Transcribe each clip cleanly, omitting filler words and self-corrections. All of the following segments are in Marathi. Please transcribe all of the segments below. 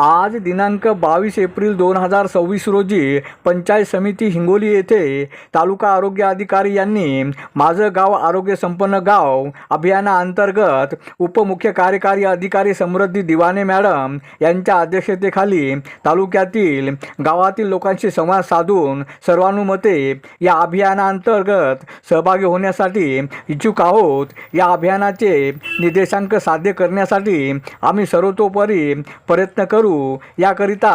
आज दिनांक 22 एप्रिल 2026 रोजी पंचायत समिती हिंगोली येथे तालुका आरोग्य अधिकारी यांनी माझं गाव आरोग्य संपन्न गाव अभियानाअंतर्गत उपमुख्य कार्यकारी अधिकारी समृद्धी दिवाने मॅडम यांच्या अध्यक्षतेखाली तालुक्यातील गावातील लोकांशी संवाद साधून सर्वानुमते या अभियानाअंतर्गत सहभागी होण्यासाठी इच्छुक आहोत। या अभियानाचे निर्देशांक साध्य करण्यासाठी आम्ही सर्वतोपरी प्रयत्न करू। याकरिता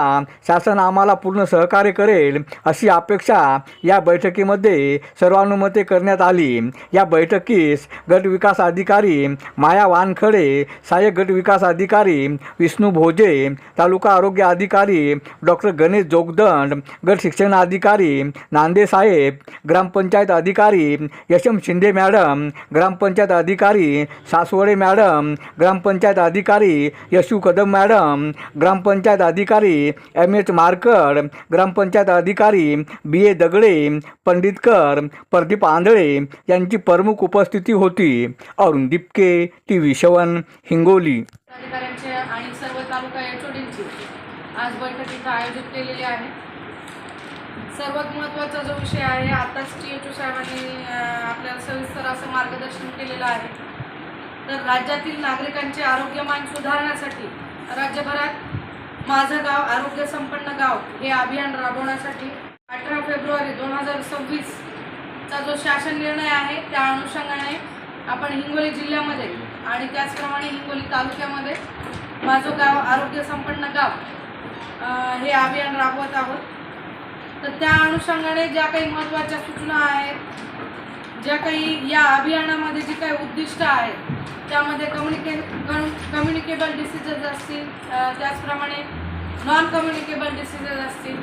शासन आम्हाला पूर्ण सहकार्य करेल अशी अपेक्षा या बैठकीमध्ये सर्वानुमते करण्यात आली। या बैठकीस गट विकास अधिकारी माया वानखडे, सहाय्यक गट विकास अधिकारी विष्णू भोजे, तालुका आरोग्य अधिकारी डॉक्टर गणेश जोगदंड, गट शिक्षण अधिकारी नांदे साहेब, ग्रामपंचायत अधिकारी यशम शिंदे मॅडम, ग्रामपंचायत अधिकारी सासवडे मॅडम, ग्रामपंचायत अधिकारी यशू कदम मॅडम, ग्रामपंचायत अधिकारी एम.एच. मारकड, ग्रामपंचायत अधिकारी बी.ए. दगडे, पंडितकर, प्रदीप आंधळे यांची प्रमुख उपस्थिती होती। अरुण दिपके, TV7 हिंगोली। अधिकाऱ्यांचे आणि सर्व तालुका एचओडींची आज बैठक इथं आयोजित केलेली आहे। सर्वात महत्त्वाचा जो विषय आहे, आताच THO साहेबांनी आपल्याला सविस्तर असं मार्गदर्शन केलेलं आहे। तर राज्यातील नागरिकांचे आरोग्यमान सुधारण्यासाठी राज्यभरात माझं गाव आरोग्य संपन्न गाव हे अभियान राबवण्यासाठी 18 फेब्रुवारी 2026 चा जो शासन निर्णय आहे त्या अनुषंगाने आपण हिंगोली जिल्ह्यामध्ये आणि त्याचप्रमाणे हिंगोली तालुक्यामध्ये माझं गाव आरोग्य संपन्न गाव हे अभियान राबवत आहोत। तर त्या अनुषंगाने ज्या काही महत्त्वाच्या सूचना आहेत, ज्या काही या अभियानामध्ये जी काही उद्दिष्ट आहेत त्यामध्ये कम्युनिकेबल डिसीजेस असतील, त्याचप्रमाणे नॉन कम्युनिकेबल डिसीजेस असतील,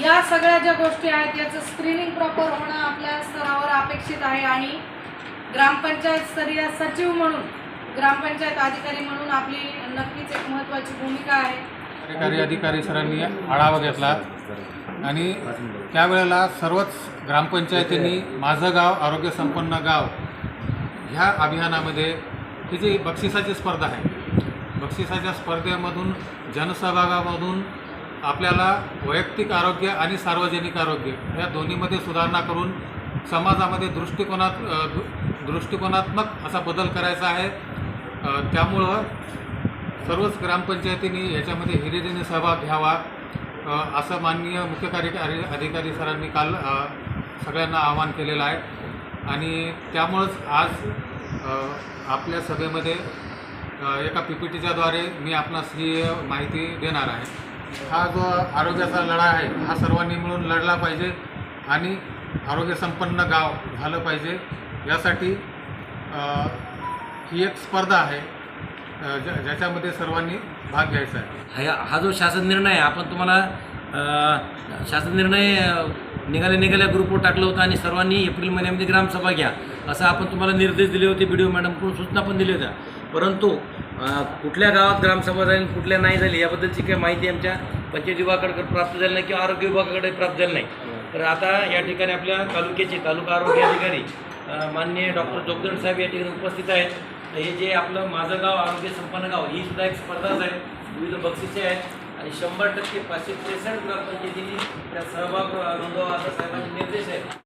या सगळ्या ज्या गोष्टी आहेत याचं स्क्रीनिंग प्रॉपर होणं आपल्या स्तरावर अपेक्षित आहे। आणि ग्रामपंचायत स्तरीय सचिव म्हणून, ग्रामपंचायत अधिकारी म्हणून आपली नक्कीच एक महत्त्वाची भूमिका आहे। कार्यकारी अधिकारी सरांनी आढावा घेतला आणि त्यावेळेला सर्वच ग्रामपंचायतींनी माझं गाव आरोग्य संपन्न गाव ह्या अभियानामध्ये ही जी बक्षिसाची स्पर्धा आहे, बक्षिसाच्या स्पर्धेमधून जनसहभागामधून आपल्याला वैयक्तिक आरोग्य आणि सार्वजनिक आरोग्य या दोन्हीमध्ये सुधारणा करून समाजामध्ये दृष्टिकोनात्मक असा बदल करायचा आहे। त्यामुळं सर्वच ग्रामपंचायतींनी याच्यामध्ये हिरिरीने सहभाग घ्यावा असं माननीय मुख्य कार्यकारी अधिकारी सरांनी काल सगळ्यांना आवाहन केलेलं आहे। आणि त्यामुळंच आज आपल्या सभेमध्ये एका PPTच्या द्वारे मी आपणास ही माहिती देणार आहे। हा जो आरोग्याचा लढा आहे हा सर्वांनी मिळून लढला पाहिजे आणि आरोग्य संपन्न गाव झालं पाहिजे। यासाठी ही एक स्पर्धा आहे ज्याच्यामध्ये सर्वांनी भाग घ्यायचा आहे। हा जो शासन निर्णय आहे, आपण तुम्हाला शासन निर्णय निघाल्या ग्रुपवर टाकलं होतं आणि सर्वांनी एप्रिल महिन्यामध्ये ग्रामसभा घ्या असं आपण तुम्हाला निर्देश दिले होते, BDO मॅडमकडून सूचना पण दिल्या होत्या। परंतु कुठल्या गावात ग्रामसभा झाली कुठल्या नाही झाली याबद्दलची काही माहिती आमच्या पंचायत विभागाकडे प्राप्त झाली नाही किंवा आरोग्य विभागाकडे प्राप्त झाली नाही। तर आता या ठिकाणी आपल्या तालुक्याचे तालुका आरोग्य अधिकारी माननीय डॉक्टर जोगदंड साहेब या ठिकाणी उपस्थित आहेत। हे जे आपलं माझं गाव आरोग्य संपन्न गाव ही सुद्धा एक स्पर्धाच आहे, विविध बक्षिसे आहेत आणि 100% 563 ग्रामपंचायतींनी त्या सहभाग नोंदवा असा साहेबांचे निर्देश आहेत।